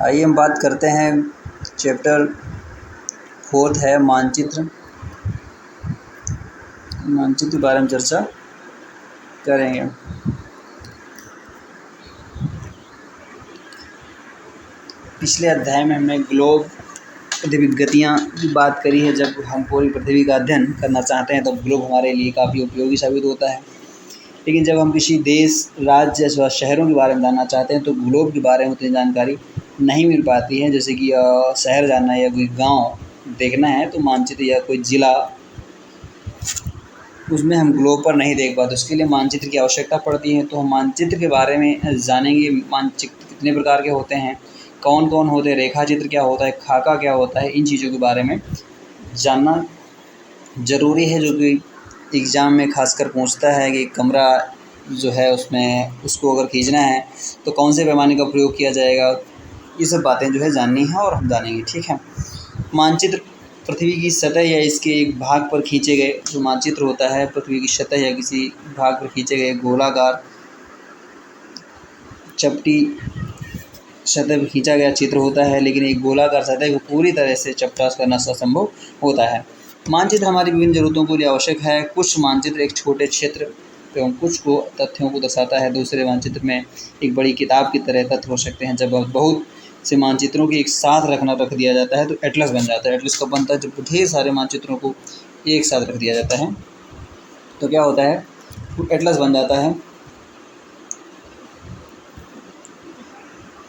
आइए हम बात करते हैं चैप्टर 4 है मानचित्र के बारे में चर्चा करेंगे। पिछले अध्याय में हमने ग्लोब पृथ्वी की गतियाँ की बात करी है। जब हम पूरी पृथ्वी का अध्ययन करना चाहते हैं तो ग्लोब हमारे लिए काफ़ी उपयोगी साबित होता है। लेकिन जब हम किसी देश, राज्य या शहरों के बारे में जानना चाहते हैं तो ग्लोब के बारे में उतनी जानकारी नहीं मिल पाती है। जैसे कि शहर जानना है या कोई गांव देखना है तो मानचित्र या कोई ज़िला, उसमें हम ग्लोब पर नहीं देख पाते। उसके लिए मानचित्र की आवश्यकता पड़ती है। तो हम मानचित्र के बारे में जानेंगे। मानचित्र कितने प्रकार के होते हैं, कौन कौन होते हैं, रेखा चित्र क्या होता है, खाका क्या होता है, इन चीज़ों के बारे में जानना ज़रूरी है। जो कि एग्ज़ाम में खासकर पूछता है कि कमरा जो है उसमें उसको अगर खींचना है तो कौन से पैमाने का प्रयोग किया जाएगा। ये सब बातें जो है जाननी है और हम जानेंगे, ठीक है। मानचित्र पृथ्वी की सतह या इसके एक भाग पर खींचे गए जो मानचित्र होता है, पृथ्वी की सतह या किसी भाग पर खींचे गए गोलाकार चपटी सतह पर खींचा गया चित्र होता है। लेकिन एक गोलाकार सतह को पूरी तरह से चपटा करना असंभव होता है। मानचित्र हमारी विभिन्न जरूरतों के लिए आवश्यक है। कुछ मानचित्र एक छोटे क्षेत्र एवं कुछ को तथ्यों को दर्शाता है। दूसरे मानचित्र में एक बड़ी किताब की तरह तथ्य हो सकते हैं। जब बहुत से मानचित्रों को एक साथ रख दिया जाता है तो एटलस बन जाता है। एटलस कब बनता है? जब ढेर सारे मानचित्रों को एक साथ रख दिया जाता है तो क्या होता है, तो एटलस बन जाता है।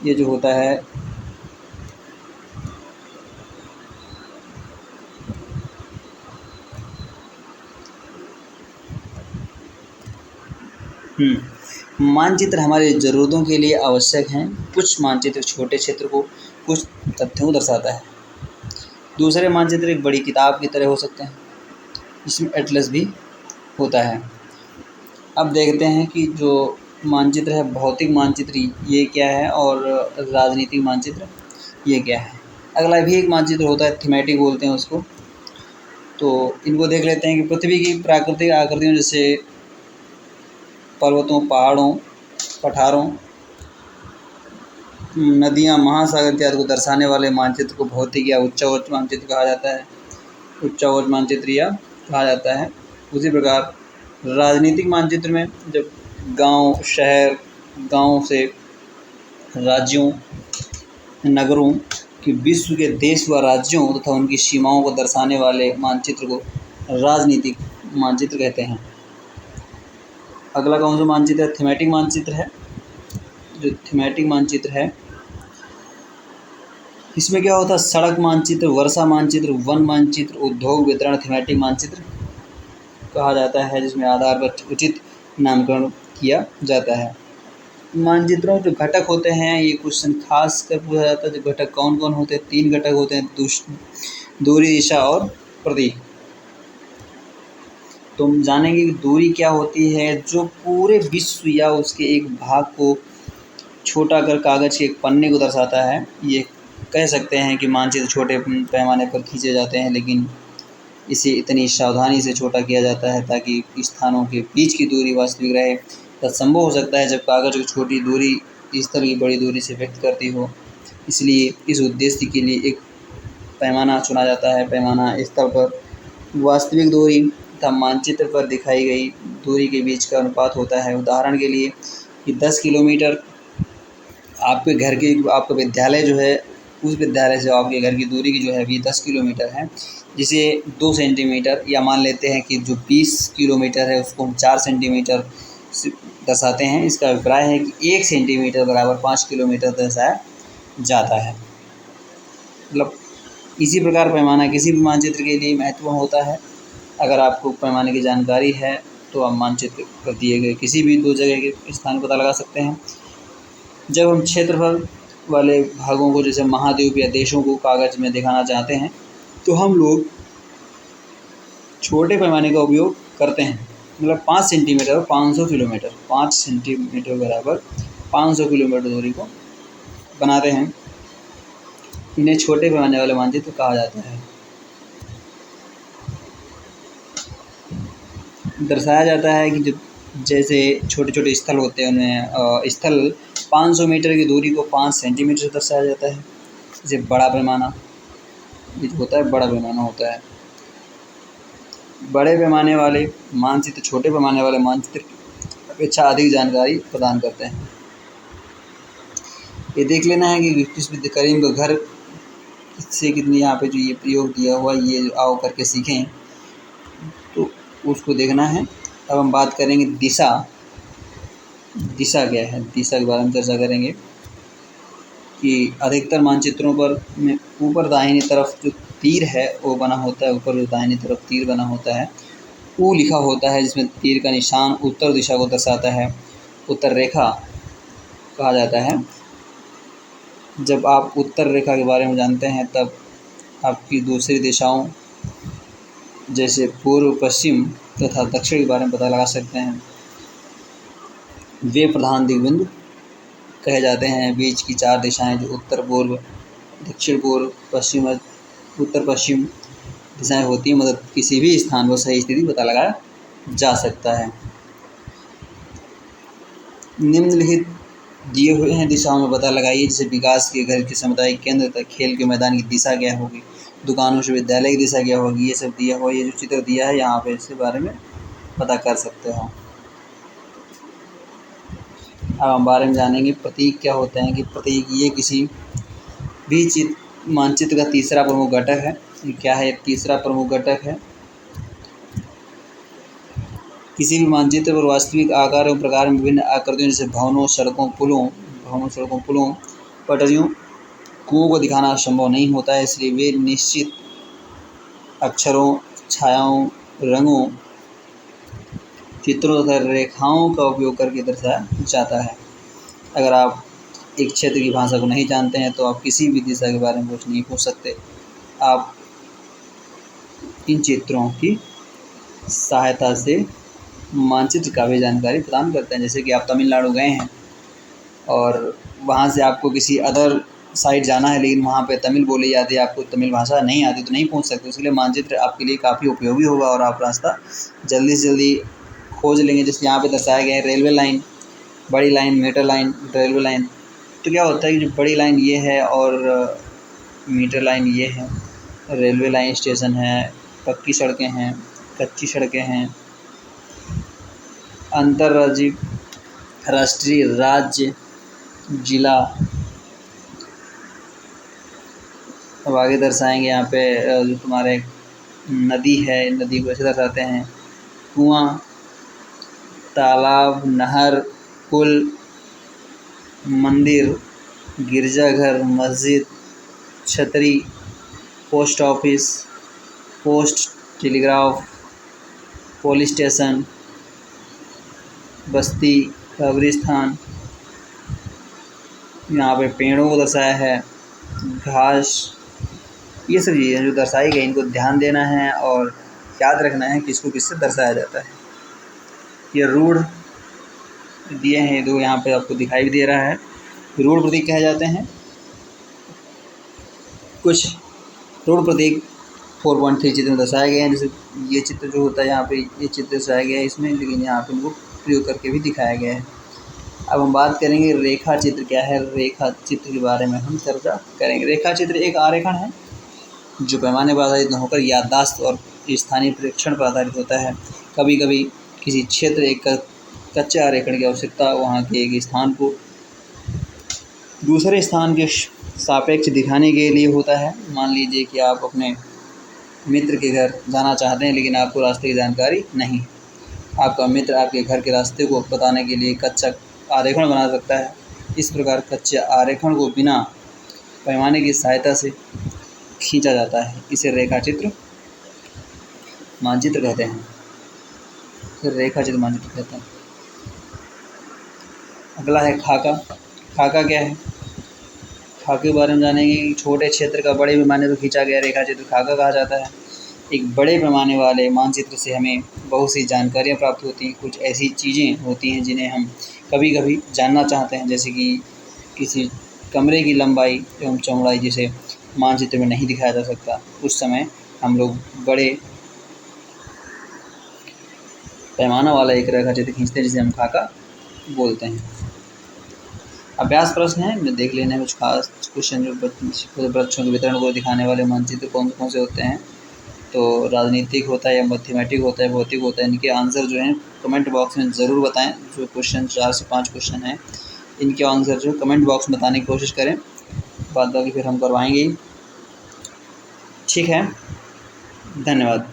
ये जो होता है मानचित्र हमारी ज़रूरतों के लिए आवश्यक हैं। कुछ मानचित्र छोटे क्षेत्र को, कुछ तथ्यों को दर्शाता है। दूसरे मानचित्र एक बड़ी किताब की तरह हो सकते हैं, इसमें एटलस भी होता है। अब देखते हैं कि जो मानचित्र है, भौतिक मानचित्र ये क्या है और राजनीतिक मानचित्र ये क्या है। अगला भी एक मानचित्र होता है, थीमेटिक बोलते हैं उसको। तो इनको देख लेते हैं कि पृथ्वी की प्राकृतिक आकृतियों जैसे पर्वतों, पहाड़ों, पठारों, नदियाँ, महासागर इत्यादि को दर्शाने वाले मानचित्र को भौतिक या उच्चावच मानचित्र कहा जाता है। उच्चावच मानचित्र या कहा जाता है। उसी प्रकार राजनीतिक मानचित्र में जब गांव, शहर, गांव से राज्यों, नगरों की विश्व के देश व राज्यों तथा उनकी सीमाओं को दर्शाने वाले मानचित्र को राजनीतिक मानचित्र कहते हैं। अगला कौन सा मानचित्र है? थीमेटिक मानचित्र है। जो थीमेटिक मानचित्र है इसमें क्या होता है, सड़क मानचित्र, वर्षा मानचित्र, वन मानचित्र, उद्योग वितरण थीमेटिक मानचित्र कहा जाता है, जिसमें आधार पर उचित नामकरण किया जाता है। मानचित्रों जो घटक होते हैं, ये क्वेश्चन खास कर पूछा जाता है। जो घटक कौन कौन होते हैं? 3 घटक होते हैं, दूरी, दिशा और प्रतीक। तो हम जानेंगे कि दूरी क्या होती है। जो पूरे विश्व या उसके एक भाग को छोटा कर कागज़ के एक पन्ने को दर्शाता है। ये कह सकते हैं कि मानचित्र छोटे पैमाने पर खींचे जाते हैं, लेकिन इसे इतनी सावधानी से छोटा किया जाता है ताकि स्थानों के बीच की दूरी वास्तविक रहे। तत्संभव हो सकता है जब कागज़ की छोटी दूरी इस तरह की बड़ी दूरी से व्यक्त करती हो। इसलिए इस उद्देश्य के लिए एक पैमाना चुना जाता है। पैमाना स्थल पर वास्तविक दूरी तथा मानचित्र पर दिखाई गई दूरी के बीच का अनुपात होता है। उदाहरण के लिए कि 10 किलोमीटर आपके घर की, आपका विद्यालय जो है, उस विद्यालय से आपके घर की दूरी की जो है अभी 10 किलोमीटर है, जिसे 2 सेंटीमीटर या मान लेते हैं कि जो 20 किलोमीटर है उसको हम 4 सेंटीमीटर से दर्शाते हैं। इसका अभिप्राय है कि 1 सेंटीमीटर बराबर 5 किलोमीटर दर्शाया जाता है। मतलब इसी प्रकार पैमाना किसी भी मानचित्र के लिए महत्वपूर्ण होता है। अगर आपको पैमाने की जानकारी है तो आप मानचित्र पर दिए गए किसी भी 2 जगह के स्थान पता लगा सकते हैं। जब हम क्षेत्रफल वाले भागों को जैसे महाद्वीप या देशों को कागज़ में दिखाना चाहते हैं तो हम लोग छोटे पैमाने का उपयोग करते हैं। मतलब 5 सेंटीमीटर और 500 किलोमीटर, 5 सेंटीमीटर बराबर 500 किलोमीटर दूरी को बनाते हैं। इन्हें छोटे पैमाने वाले मानचित्र कहा जाता है। दर्शाया जाता है कि जैसे छोटे छोटे स्थल होते हैं उनमें स्थल 500 मीटर की दूरी को 5 सेंटीमीटर से दर्शाया जाता है। जैसे बड़ा पैमाना, ये जो होता है बड़ा पैमाना होता है। बड़े पैमाने वाले मानचित्र छोटे पैमाने वाले मानचित्र की अपेक्षा अधिक जानकारी प्रदान करते हैं। ये देख लेना है कि किस करीम का घर से कितनी, यहाँ पे जो ये प्रयोग दिया हुआ ये आओ करके सीखें, तो उसको देखना है। अब हम बात करेंगे दिशा। दिशा क्या है, दिशा के बारे में चर्चा करेंगे कि अधिकतर मानचित्रों पर में ऊपर दाहिनी तरफ जो तीर है वो बना होता है, ऊपर जो दाहिनी तरफ तीर बना होता है वो लिखा होता है, जिसमें तीर का निशान उत्तर दिशा को दर्शाता है, उत्तर रेखा कहा जाता है। जब आप उत्तर रेखा के बारे में जानते हैं तब आपकी दूसरी दिशाओं जैसे पूर्व, पश्चिम तथा दक्षिण के बारे में पता लगा सकते हैं। वे प्रधान दिग्बिंदु कहे जाते हैं। बीच की 4 दिशाएं जो उत्तर पूर्व, दक्षिण पूर्व, पश्चिम, उत्तर पश्चिम दिशाएं होती हैं, मतलब किसी भी स्थान पर सही स्थिति पता लगाया जा सकता है। निम्नलिखित दिए हुए हैं दिशाओं में पता लगाइए, जैसे विकास के घर के सामुदायिक केंद्र तक खेल के मैदान की दिशा क्या होगी, दुकानों से विद्यालय की दिशा क्या होगी, ये सब दिया हुआ, ये जो चित्र दिया है यहाँ पे इसके बारे में पता कर सकते हो। अब हम बारे में जानेंगे प्रतीक क्या होते हैं। कि प्रतीक ये किसी भी मानचित्र का तीसरा प्रमुख घटक है। ये क्या है, तीसरा प्रमुख घटक है। किसी भी मानचित्र पर वास्तविक आकार एवं प्रकार में विभिन्न आकृतियों जैसे भवनों, सड़कों, पुलों, पटरियों, कुओं को दिखाना संभव नहीं होता है, इसलिए वे निश्चित अक्षरों, छायाओं, रंगों, चित्रों तथा रेखाओं का उपयोग करके दर्शाया जाता है। अगर आप एक क्षेत्र की भाषा को नहीं जानते हैं तो आप किसी भी दिशा के बारे में कुछ नहीं पूछ सकते। आप इन चित्रों की सहायता से मानचित्र का भी जानकारी प्रदान करते हैं। जैसे कि आप तमिलनाडु गए हैं और वहाँ से आपको किसी अदर साइड जाना है, लेकिन वहाँ पे तमिल बोली जाती है, आपको तमिल भाषा नहीं आती तो नहीं पहुँच सकते। इसलिए मानचित्र आपके लिए काफ़ी उपयोगी होगा और आप रास्ता जल्दी से जल्दी खोज लेंगे। जैसे यहाँ पे दर्शाया गया है रेलवे लाइन, बड़ी line, metre line, railway line. तो क्या होता है कि जो बड़ी लाइन ये है और मीटर लाइन ये है, रेलवे लाइन स्टेशन है, पक्की सड़कें हैं, कच्ची सड़कें हैं, अंतर्राज्यीय, राष्ट्रीय, राज्य, जिला। अब आगे दर्शाएंगे यहाँ पे जो तुम्हारे नदी है, नदी को ऐसे दर्शाते हैं, कुआं, तालाब, नहर, पुल, मंदिर, गिरजाघर, मस्जिद, छतरी, post office, post, telegraph, police station, बस्ती, कब्रिस्तान। यहाँ पे पेड़ों को दर्शाया है, घास, ये सब चीज़ें जो दर्शाई गई इनको ध्यान देना है और याद रखना है कि इसको किससे दर्शाया जाता है। ये रूढ़ दिए हैं, दो यहाँ पे आपको दिखाई भी दे रहा है, रूढ़ प्रतीक कहे जाते हैं। कुछ रूढ़ प्रतीक 4.3 चित्र में दर्शाए गए हैं। जैसे ये चित्र जो होता है यहाँ पे, ये चित्र दर्शाया गया है इसमें, लेकिन यहाँ पे इनको प्रयोग करके भी दिखाया गया है। अब हम बात करेंगे रेखा चित्र क्या है। रेखा चित्र के बारे में हम चर्चा करेंगे। रेखा चित्र एक आरेखण है जो पैमाने पर आधारित न होकर याददाश्त और स्थानीय प्रेक्षण पर आधारित होता है। कभी कभी किसी क्षेत्र एक कच्चे आरेखण की आवश्यकता वहाँ के एक स्थान को दूसरे स्थान के सापेक्ष दिखाने के लिए होता है। मान लीजिए कि आप अपने मित्र के घर जाना चाहते हैं लेकिन आपको रास्ते की जानकारी नहीं, आपका मित्र आपके घर के रास्ते को बताने के लिए कच्चा आरेखण बना सकता है। इस प्रकार कच्चे आरेखण को बिना पैमाने की सहायता से खींचा जाता है, इसे रेखा चित्र मानचित्र कहते हैं। रेखा चित्र मानचित्र कहते हैं। अगला है खाका। खाका क्या है, खाके के बारे में जानेंगे। छोटे क्षेत्र का बड़े पैमाने पर खींचा गया रेखा चित्र खाका कहा जाता है। एक बड़े पैमाने वाले मानचित्र से हमें बहुत सी जानकारियाँ प्राप्त होती हैं। कुछ ऐसी चीज़ें होती हैं जिन्हें हम कभी कभी जानना चाहते हैं, जैसे कि किसी कमरे की लंबाई एवं चौड़ाई जिसे मानचित्र में नहीं दिखाया जा सकता, उस समय हम लोग बड़े पैमाना वाला एक रेखा चित्र खींचते हैं जिसे हम खाका बोलते हैं। अभ्यास प्रश्न है, मैं देख लेना है कुछ खास क्वेश्चन जो वृक्षों के वितरण को दिखाने वाले मानचित्र कौन कौन से होते हैं। तो राजनीतिक होता है या मैथमेटिक होता है, भौतिक होता है, इनके आंसर जो हैं कमेंट बॉक्स में ज़रूर बताएं। जो क्वेश्चन 4 से 5 क्वेश्चन हैं इनके आंसर जो कमेंट बॉक्स में बताने की कोशिश करें, बाद बाकी फिर हम करवाएंगे ही। ठीक है, धन्यवाद।